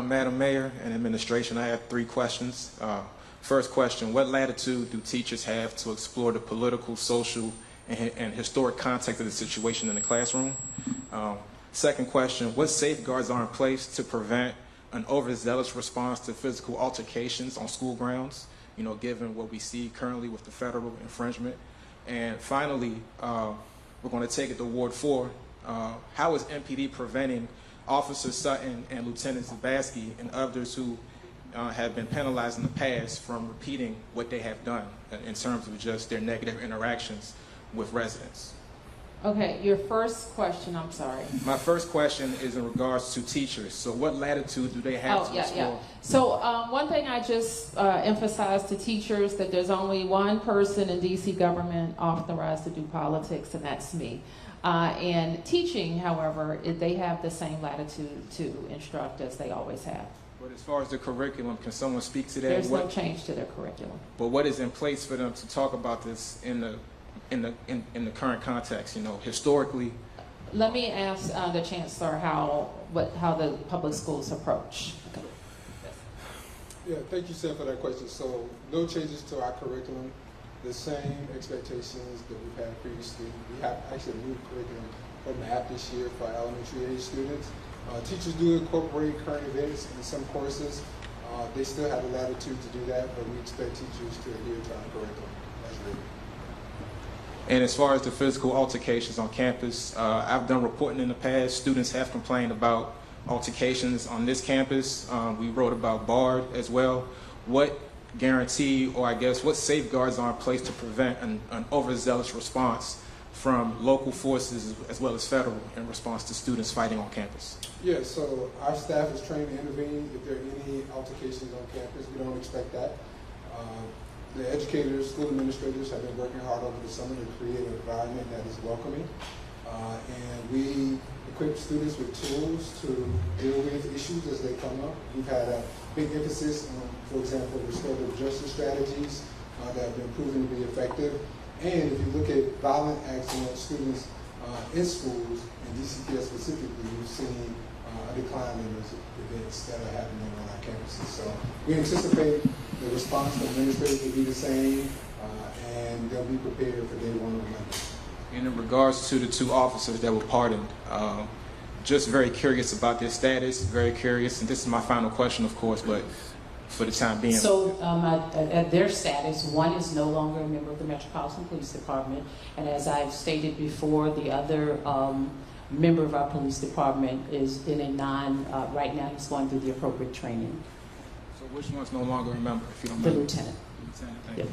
Madam Mayor and Administration, I have 3 questions. First question, what latitude do teachers have to explore the political, social, and historic context of the situation in the classroom? Second question, what safeguards are in place to prevent an overzealous response to physical altercations on school grounds, given what we see currently with the federal infringement? And finally, we're going to take it to Ward 4. How is MPD preventing Officer Sutton and Lieutenant Zabaski and others who have been penalized in the past from repeating what they have done in terms of just their negative interactions with residents? Okay, your first question, I'm sorry. My first question is in regards to teachers. So what latitude do they have to explore? So one thing I just emphasize to teachers, that there's only one person in DC government authorized to do politics, and that's me. And teaching, however, they have the same latitude to instruct as they always have. But as far as the curriculum, can someone speak to that? There's no change to their curriculum. But what is in place for them to talk about this in the current context, historically? Let me ask the Chancellor how the public schools approach. Okay. Yeah, thank you, Seth, for that question. So no changes to our curriculum. The same expectations that we've had previously. We have actually a new curriculum roadmap this year for our elementary age students. Teachers do incorporate current events in some courses. They still have the latitude to do that, but we expect teachers to adhere to our curriculum as written. And as far as the physical altercations on campus, I've done reporting in the past. Students have complained about altercations on this campus. We wrote about BARD as well. What guarantee, or I guess what safeguards are in place to prevent an overzealous response from local forces as well as federal in response to students fighting on campus? Yeah, so our staff is trained to intervene if there are any altercations on campus. We don't expect that. The educators, school administrators have been working hard over the summer to create an environment that is welcoming. And we equip students with tools to deal with issues as they come up. We've had a big emphasis on, for example, restorative justice strategies that have been proven to be effective. And if you look at violent acts against students in schools, and DCPS specifically, we've seen a decline in those events that are happening on our campuses. So we anticipate the response from administrators will be the same, and they'll be prepared for day one on Monday. And in regards to the 2 officers that were pardoned, just very curious about their status, very curious, and this is my final question, of course, but for the time being. So at their status, one is no longer a member of the Metropolitan Police Department, and as I've stated before, the other member of our police department is in a right now he's going through the appropriate training. So which one's no longer a member, if you don't mind? The lieutenant. Thank you.